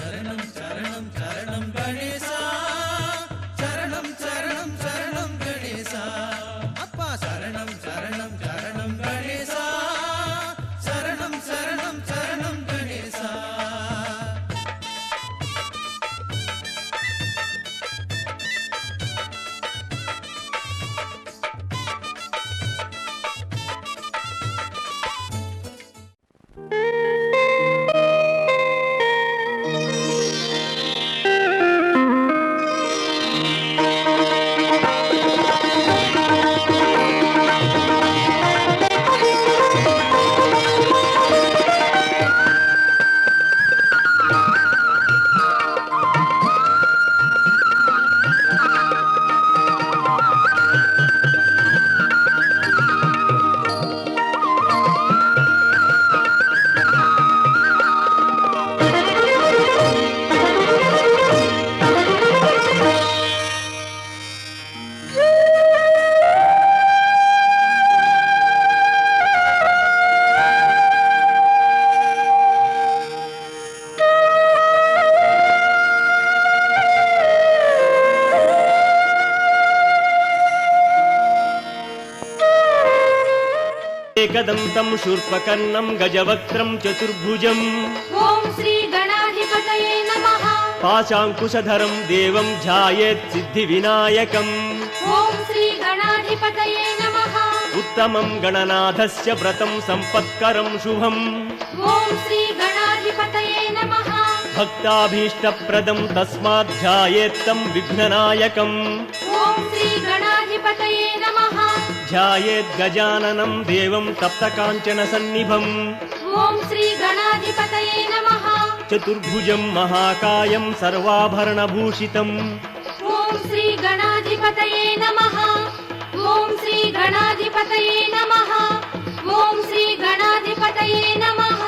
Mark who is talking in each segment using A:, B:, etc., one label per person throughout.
A: శరణం శరణం శరణం గణేశ శరణం శరణం శరణం గణేశ అప్పా శరణం శరణం శరణం గణేశ శరణం శరణం శరణం గణేశ
B: एकदन्तं शूर्पकर्णं गजवक्त्रं चतुर्भुजम्
C: ओम श्री गणाधिपतये नमः।
B: पाशाङ्कुशधरं देवं ध्यायेत् सिद्धिविनायकम्
C: ओम श्री गणाधिपतये नमः।
B: उत्तमं गणनाथस्य व्रतं सम्पत्करं शुभम्
C: ओम श्री गणाधिपतये नमः।
B: भक्ताभीष्टप्रदं तस्मात् ध्यायेत् तं विघ्ननायकम्
C: ओम श्री गणाधिपतये नमः।
B: ध्यायेत् गजाननं देवं तप्तकाञ्चनसन्निभम्
C: ओम श्री गणाधिपतये नमः।
B: चतुर्भुजं महाकायं सर्वाभरणभूषितम्
C: ओम श्री गणाधिपतये नमः। ओम श्री गणाधिपतये नमः। ओम श्री गणाधिपतये नमः।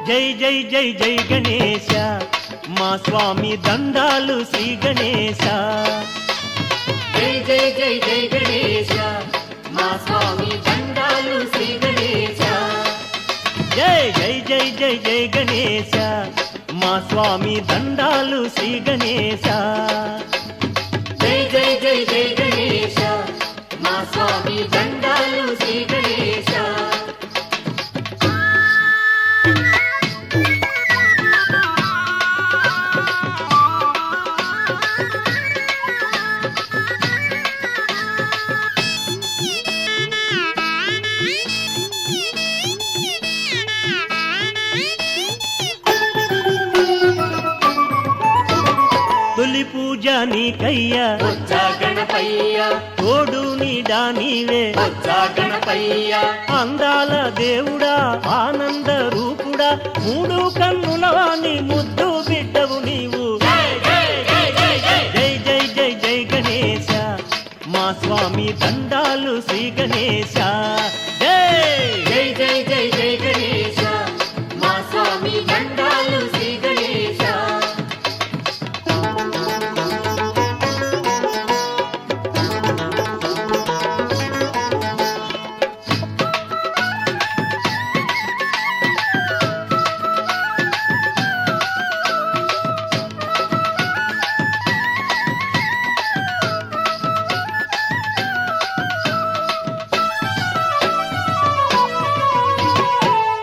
B: జై జై జై జై గణేశ మా స్వామి దండాలు శ్రీ గణేశ
C: జై జై జై జై గణేశ మా స్వామి దండాలు శ్రీ గణేశ।
B: జై జై జై జై జై గణేశ మా స్వామి దండాలు శ్రీ గణేశ
C: జై జై జై జై గణేశ మా స్వామి దండాలు శ్రీ గణేశ।
B: తొలి పూజ నీకయ్యా
C: వచ్చా గణపయ్య
B: తోడు నీడా నీవే
C: వచ్చా గణపయ్య
B: అందాల దేవుడా ఆనంద రూపుడా మూడు కన్నులవాని ముద్దు బిడ్డవు నీవు
C: జై జై జై జై జై
B: జై జై జై జై గణేశ మా స్వామి దండాలు శ్రీ గణేశ జై
C: జై జై జై జై గణేశ మా స్వామి దండాలు శ్రీ గణేశ।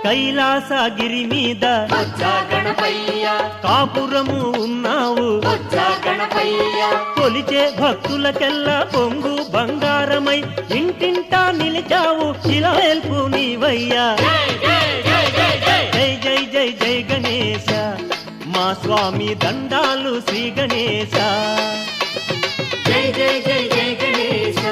B: కైలాసగిరి మీద
C: వచ్చా గణపయ్య
B: కాపురము ఉన్నావు
C: వచ్చా గణపయ్య
B: కొలిచే భక్తులకెల్లా పొంగు బంగారమై ఇంటింటా నిలిచావు శిలవేల్పు నీవయ్యా
C: జై జై జై జై జై
B: జై జై జై జై గణేశ మా స్వామి దండాలు శ్రీ గణేశ
C: జై జై జై జై గణేశ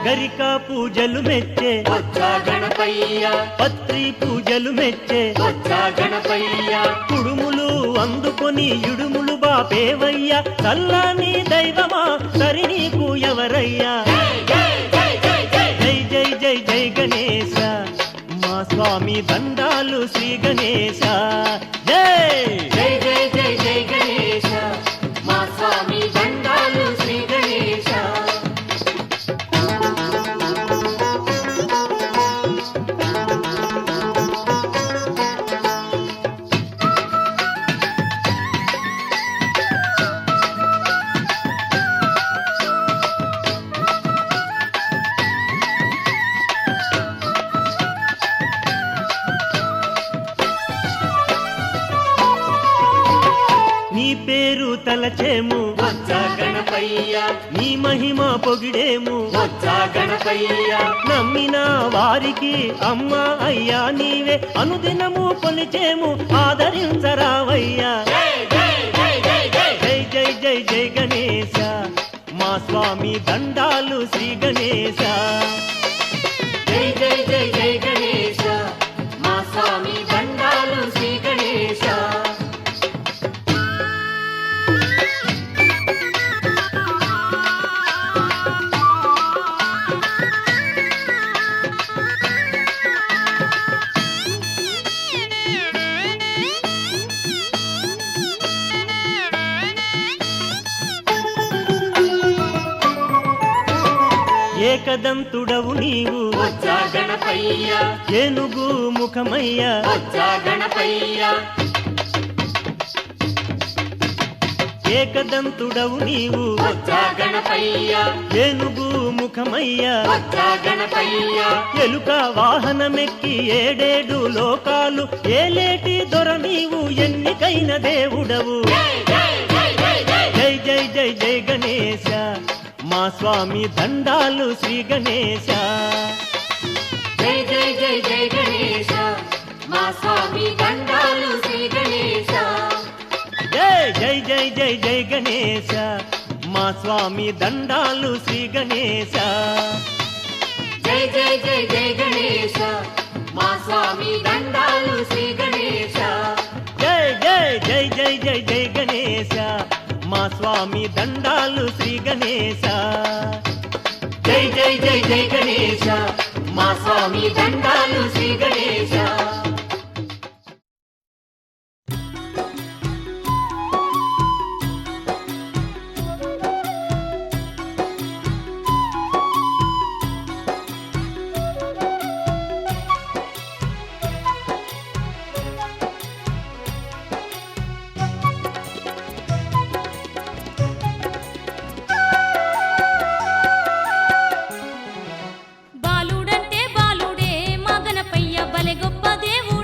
B: గరిక పూజలు మెచ్చే
C: వచ్చా గణపయ్య
B: పత్రి పూజలు మెచ్చే
C: వచ్చా గణపయ్య
B: కుడుములు అందుకొని ఇడుములు బాపేవయ్య చల్లని దైవమా సరి నీకు ఎవరయ్యా
C: జై జై జై జై జై
B: జై జై జై జై గణేశ మా స్వామి దండాలు శ్రీ గణేశ జై
C: జై జై జై జై గణేశ మా స్వామి దండాలు శ్రీ గణేశ
B: నీ పేరు తలచేము
C: వచ్చా గణపయ్య
B: నీ మహిమ పొగిడేము
C: వచ్చా గణపయ్య
B: నమ్మిన వారికి అమ్మా అయ్యా నీవే అనుదినము కొలిచేము ఆదరించరావయ్యా
C: జై జై జై జై జై
B: జై జై జై జై గణేశ మా స్వామి దండాలు శ్రీ గణేశ
C: జై జై జై జై గణేశ మా స్వామి దండాలు శ్రీ గణేశ
B: ఏకదంతుడవు నీవు
C: వచ్చా గణపయ్య
B: ఏనుగు ముఖమయ్య
C: వచ్చా గణపయ్య
B: ఏకదంతుడవు నీవు
C: వచ్చా గణపయ్య
B: ఏనుగు ముఖమయ్య
C: వచ్చా గణపయ్య
B: ఎలుక వాహనమెక్కి ఏడేడు లోకాలు ఏలేటి దొర నీవు ఎన్నికైన దేవుడవు
C: జై జై జై జై జై
B: జై జై జై జై గణేశ మా స్వామి దండాలు శ్రీ గణేశ
C: జై జై జై జై గణేశ మా స్వామి దండాలు శ్రీ గణేశ
B: జై జై జై జై జై గణేశ మా స్వామి దండాలు శ్రీ గణేశ
C: జై జై జై జై గణేశ మా స్వామి దండాలు శ్రీ గణేశ
B: జై జై జై జై జై జై గణేశ మా స్వామి దండాలు శ్రీ గణేశ
C: జై జై జై జై గణేశ మా స్వామి దండాలు శ్రీ గణేశ
D: బాలుడంటే బాలుడే మా గణపయ్య బలె గొప్ప దేవుడే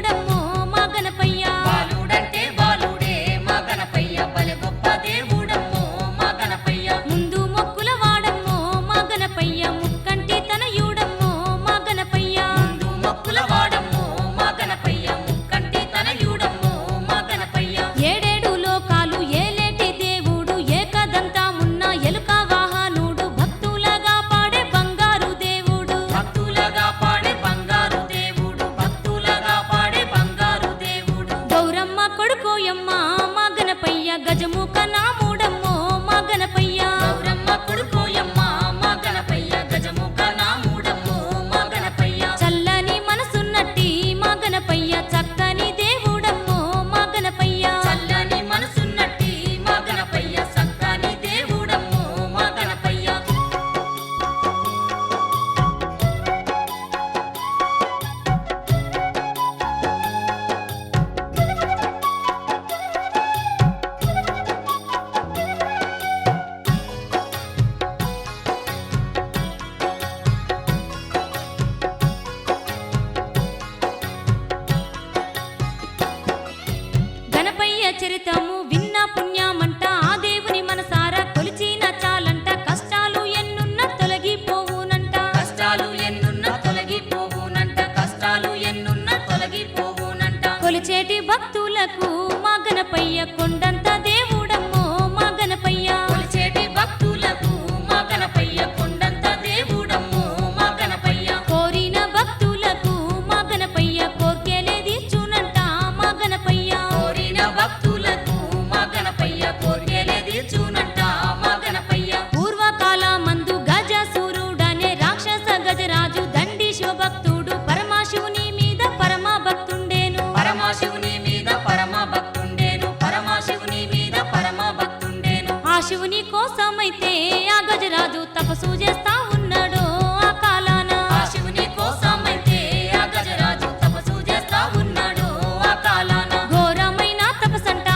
D: కోసమైతే ఆ గజరాజు తపస్సు చేస్తా ఉన్నాడు ఆ కాలాన. ఆ శివుని కోసమైతే ఆ గజరాజు తపస్సు చేస్తా ఉన్నాడు ఆ కాలాన. ఘోరమైన తపస్సంట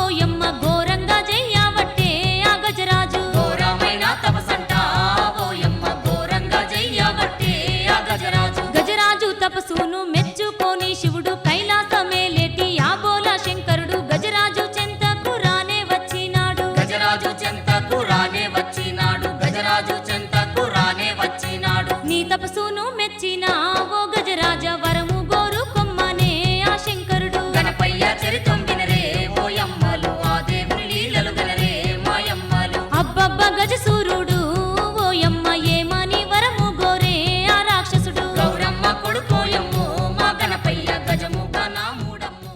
D: ఓయమ్మ ఘోరంగా చెయ్యబట్టే ఆ గజరాజు. ఘోరమైన తపస్సంట ఓయమ్మ ఘోరంగా చెయ్యబట్టే ఆ గజరాజు. గజరాజు తపస్సును మెచ్చుకొని శివుడు కైలాసమే లేటి ఆ బోలా శంకరుడు గజరాజు చెంతకు రానే వచ్చినాడు. గజరాజు చెంతకు రానే వచ్చినాడు. గజరాజు చెంతకు రానే వచ్చినాడు. నీ తపస్సును మెచ్చిన ఓ గజరాజ వరము గోరు కొమ్మనే ఆ శంకరుడు. గణపయ్య చరితం వినరే ఓయమ్మలు ఆ దేవుని లీలలు గనరే మాయమ్మలు. అబ్బబ్బ గజసూరుడు ఓయమ్మ ఏమని వరము గోరే ఆ రాక్షసుడు. గౌరమ్మ కొడుకోయమ్ము మా గణపయ్య గజముఖ నాముడమ్ము.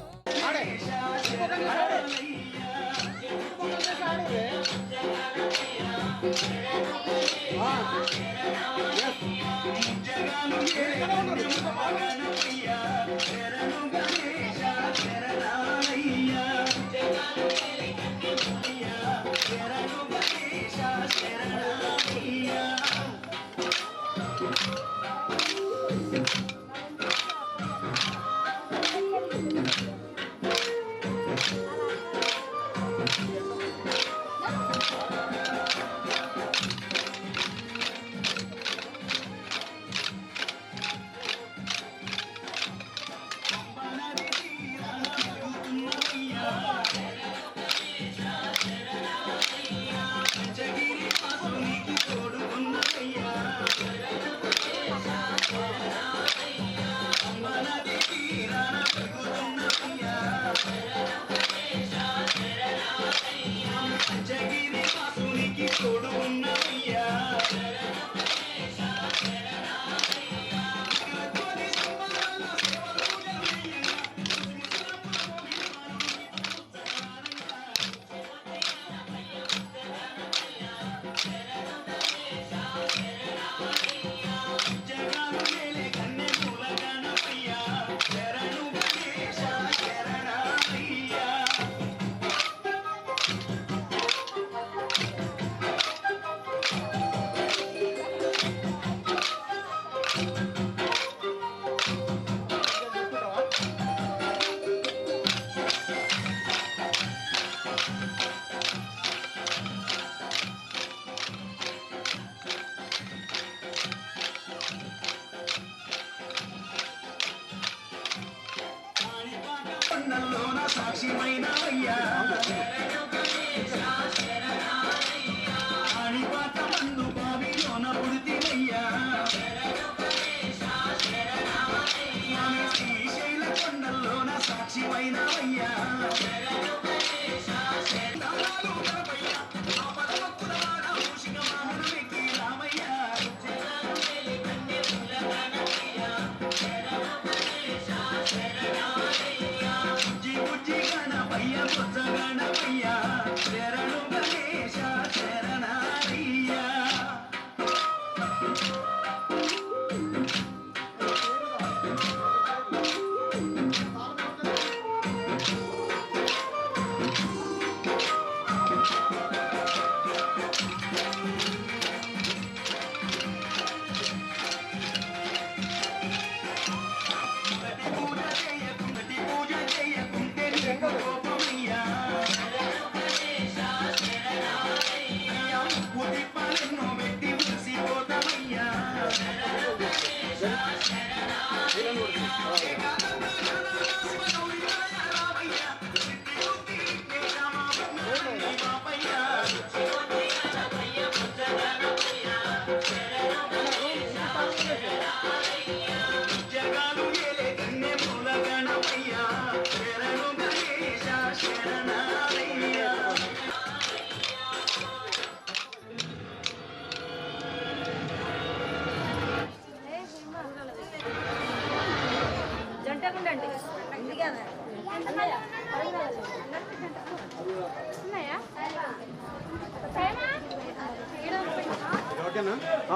E: ఓకేనా?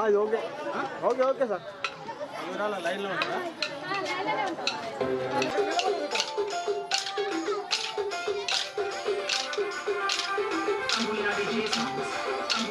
E: ఇది ఓకే. Okay okay sir. లైన్లో ఉంటారా?
C: I'm